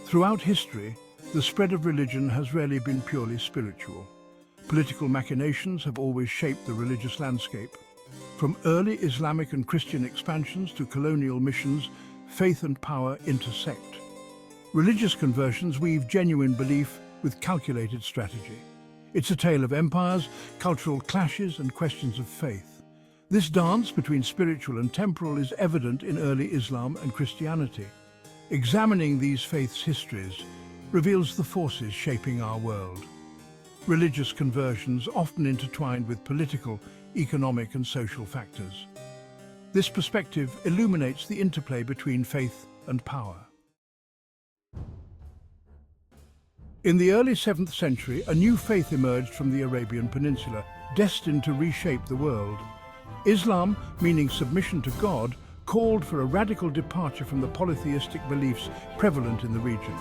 Throughout history, the spread of religion has rarely been purely spiritual. Political machinations have always shaped the religious landscape. From early Islamic and Christian expansions to colonial missions, faith and power intersect. Religious conversions weave genuine belief with calculated strategy. It's a tale of empires, cultural clashes, and questions of faith. This dance between spiritual and temporal is evident in early Islam and Christianity. Examining these faiths' histories reveals the forces shaping our world. Religious conversions often intertwined with political, economic, and social factors. This perspective illuminates the interplay between faith and power. In the early 7th century, a new faith emerged from the Arabian Peninsula, destined to reshape the world. Islam, meaning submission to God, called for a radical departure from the polytheistic beliefs prevalent in the region.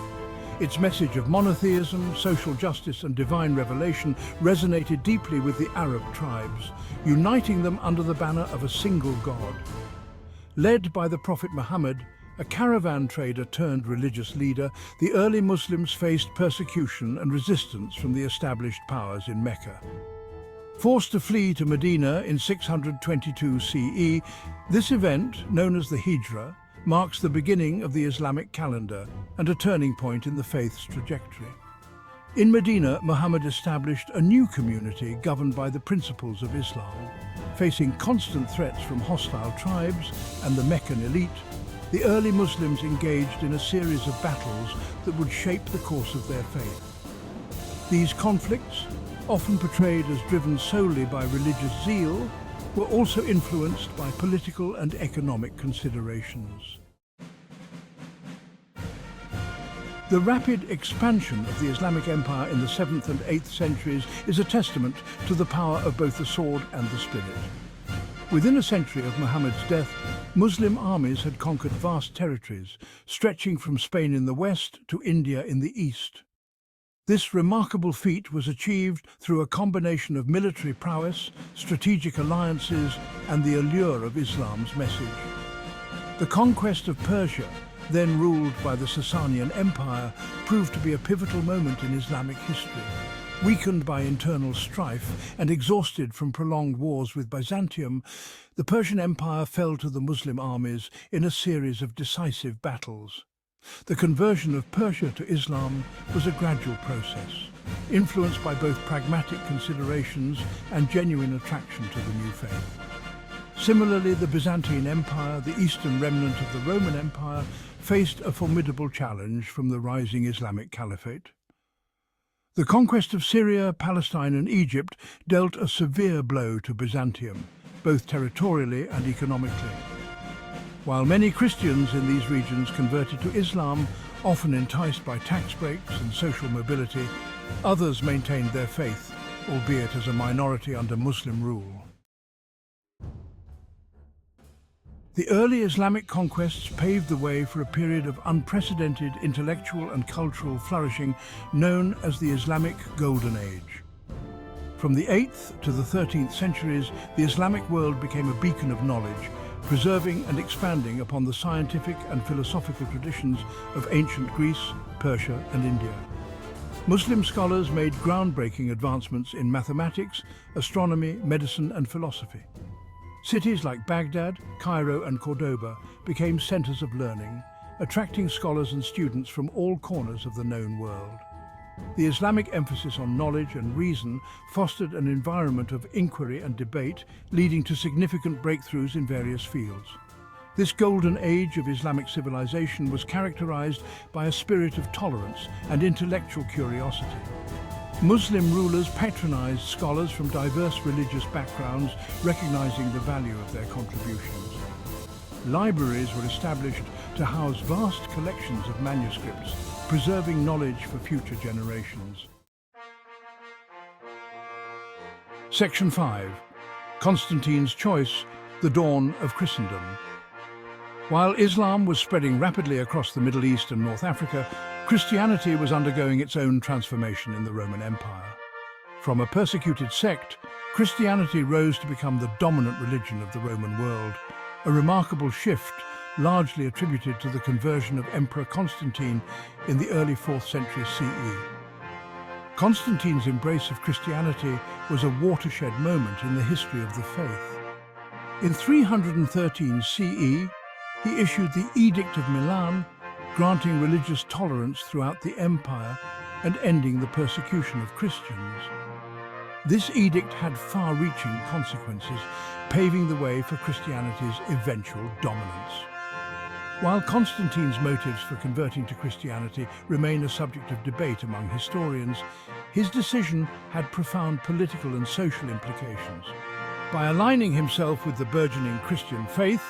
Its message of monotheism, social justice, and divine revelation resonated deeply with the Arab tribes, uniting them under the banner of a single God. Led by the Prophet Muhammad, a caravan trader turned religious leader, the early Muslims faced persecution and resistance from the established powers in Mecca. Forced to flee to Medina in 622 CE, this event, known as the Hijra, marks the beginning of the Islamic calendar and a turning point in the faith's trajectory. In Medina, Muhammad established a new community governed by the principles of Islam. Facing constant threats from hostile tribes and the Meccan elite, the early Muslims engaged in a series of battles that would shape the course of their faith. These conflicts, often portrayed as driven solely by religious zeal, were also influenced by political and economic considerations. The rapid expansion of the Islamic Empire in the 7th and 8th centuries is a testament to the power of both the sword and the spirit. Within a century of Muhammad's death, Muslim armies had conquered vast territories, stretching from Spain in the west to India in the east. This remarkable feat was achieved through a combination of military prowess, strategic alliances, and the allure of Islam's message. The conquest of Persia, then ruled by the Sasanian Empire, proved to be a pivotal moment in Islamic history. Weakened by internal strife and exhausted from prolonged wars with Byzantium, the Persian Empire fell to the Muslim armies in a series of decisive battles. The conversion of Persia to Islam was a gradual process, influenced by both pragmatic considerations and genuine attraction to the new faith. Similarly, the Byzantine Empire, the eastern remnant of the Roman Empire, faced a formidable challenge from the rising Islamic Caliphate. The conquest of Syria, Palestine, and Egypt dealt a severe blow to Byzantium, both territorially and economically. While many Christians in these regions converted to Islam, often enticed by tax breaks and social mobility, others maintained their faith, albeit as a minority under Muslim rule. The early Islamic conquests paved the way for a period of unprecedented intellectual and cultural flourishing known as the Islamic Golden Age. From the 8th to the 13th centuries, the Islamic world became a beacon of knowledge, preserving and expanding upon the scientific and philosophical traditions of ancient Greece, Persia, and India. Muslim scholars made groundbreaking advancements in mathematics, astronomy, medicine, and philosophy. Cities like Baghdad, Cairo, and Cordoba became centers of learning, attracting scholars and students from all corners of the known world. The Islamic emphasis on knowledge and reason fostered an environment of inquiry and debate, leading to significant breakthroughs in various fields. This golden age of Islamic civilization was characterized by a spirit of tolerance and intellectual curiosity. Muslim rulers patronized scholars from diverse religious backgrounds, recognizing the value of their contributions. Libraries were established to house vast collections of manuscripts, preserving knowledge for future generations. Section 5. Constantine's Choice, the Dawn of Christendom. While Islam was spreading rapidly across the Middle East and North Africa, Christianity was undergoing its own transformation in the Roman Empire. From a persecuted sect, Christianity rose to become the dominant religion of the Roman world, a remarkable shift largely attributed to the conversion of Emperor Constantine in the early 4th century CE. Constantine's embrace of Christianity was a watershed moment in the history of the faith. In 313 CE, he issued the Edict of Milan, granting religious tolerance throughout the empire and ending the persecution of Christians. This edict had far-reaching consequences, paving the way for Christianity's eventual dominance. While Constantine's motives for converting to Christianity remain a subject of debate among historians, his decision had profound political and social implications. By aligning himself with the burgeoning Christian faith,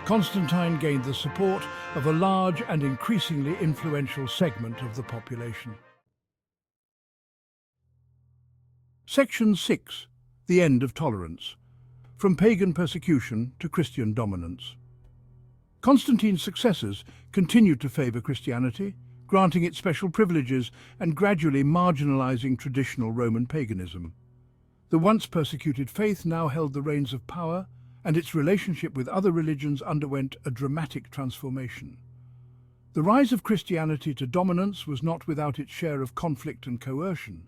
Constantine gained the support of a large and increasingly influential segment of the population. Section 6. The End of Tolerance. From pagan persecution to Christian dominance. Constantine's successors continued to favor Christianity, granting it special privileges and gradually marginalizing traditional Roman paganism. The once persecuted faith now held the reins of power, and its relationship with other religions underwent a dramatic transformation. The rise of Christianity to dominance was not without its share of conflict and coercion.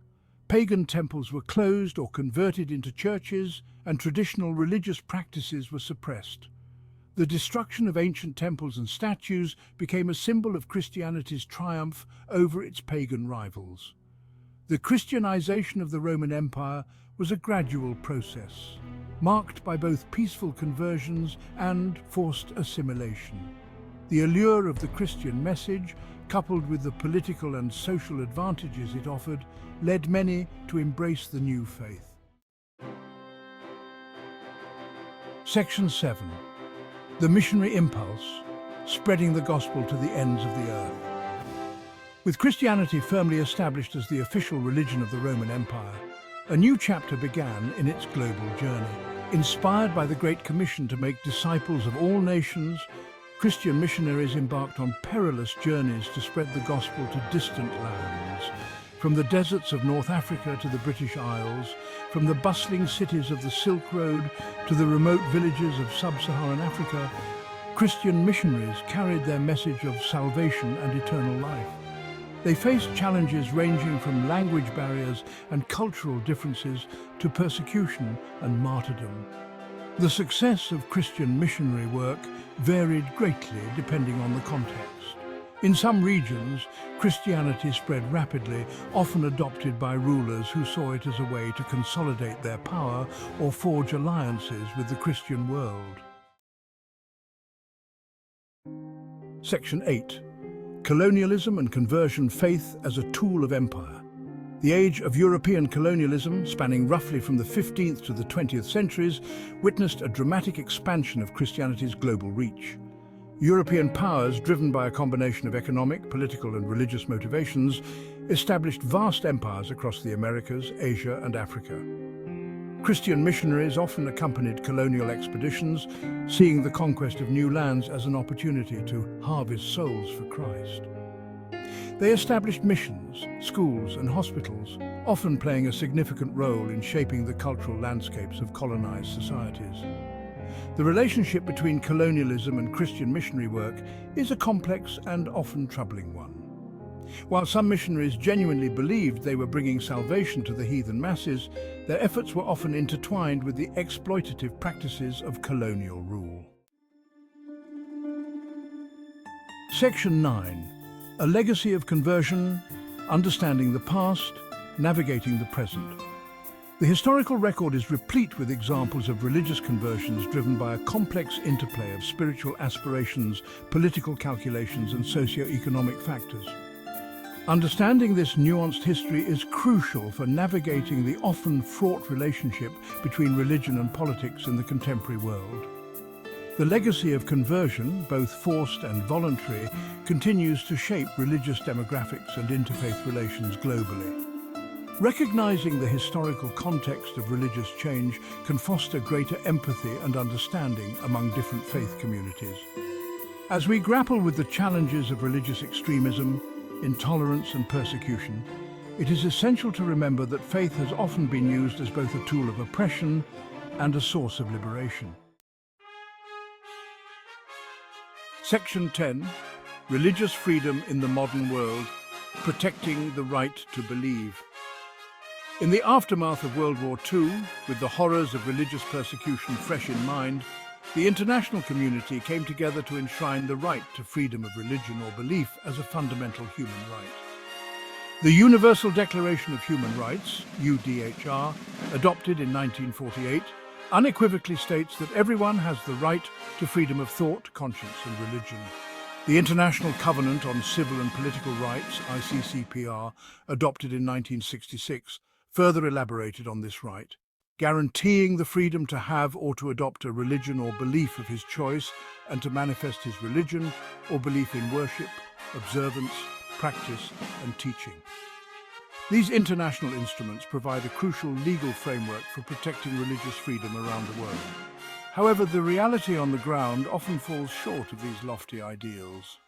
Pagan temples were closed or converted into churches, and traditional religious practices were suppressed. The destruction of ancient temples and statues became a symbol of Christianity's triumph over its pagan rivals. The Christianization of the Roman Empire was a gradual process, marked by both peaceful conversions and forced assimilation. The allure of the Christian message, coupled with the political and social advantages it offered, led many to embrace the new faith. Section 7. The missionary impulse, spreading the gospel to the ends of the earth. With Christianity firmly established as the official religion of the Roman Empire, a new chapter began in its global journey. Inspired by the Great Commission to make disciples of all nations, Christian missionaries embarked on perilous journeys to spread the gospel to distant lands. From the deserts of North Africa to the British Isles, from the bustling cities of the Silk Road to the remote villages of sub-Saharan Africa, Christian missionaries carried their message of salvation and eternal life. They faced challenges ranging from language barriers and cultural differences to persecution and martyrdom. The success of Christian missionary work varied greatly depending on the context. In some regions, Christianity spread rapidly, often adopted by rulers who saw it as a way to consolidate their power or forge alliances with the Christian world. Section 8. Colonialism and conversion faith as a tool of empire. The age of European colonialism, spanning roughly from the 15th to the 20th centuries, witnessed a dramatic expansion of Christianity's global reach. European powers, driven by a combination of economic, political and religious motivations, established vast empires across the Americas, Asia and Africa. Christian missionaries often accompanied colonial expeditions, seeing the conquest of new lands as an opportunity to harvest souls for Christ. They established missions, schools and hospitals, often playing a significant role in shaping the cultural landscapes of colonized societies. The relationship between colonialism and Christian missionary work is a complex and often troubling one. While some missionaries genuinely believed they were bringing salvation to the heathen masses, their efforts were often intertwined with the exploitative practices of colonial rule. Section 9. A legacy of conversion, understanding the past, navigating the present. The historical record is replete with examples of religious conversions driven by a complex interplay of spiritual aspirations, political calculations, and socio-economic factors. Understanding this nuanced history is crucial for navigating the often fraught relationship between religion and politics in the contemporary world. The legacy of conversion, both forced and voluntary, continues to shape religious demographics and interfaith relations globally. Recognizing the historical context of religious change can foster greater empathy and understanding among different faith communities. As we grapple with the challenges of religious extremism, intolerance and persecution, it is essential to remember that faith has often been used as both a tool of oppression and a source of liberation. Section 10, Religious Freedom in the Modern World, Protecting the Right to Believe. In the aftermath of World War II, with the horrors of religious persecution fresh in mind, the international community came together to enshrine the right to freedom of religion or belief as a fundamental human right. The Universal Declaration of Human Rights, UDHR, adopted in 1948, unequivocally states that everyone has the right to freedom of thought, conscience and religion. The International Covenant on Civil and Political Rights, ICCPR, adopted in 1966, further elaborated on this right, guaranteeing the freedom to have or to adopt a religion or belief of his choice and to manifest his religion or belief in worship, observance, practice and teaching. These international instruments provide a crucial legal framework for protecting religious freedom around the world. However, the reality on the ground often falls short of these lofty ideals.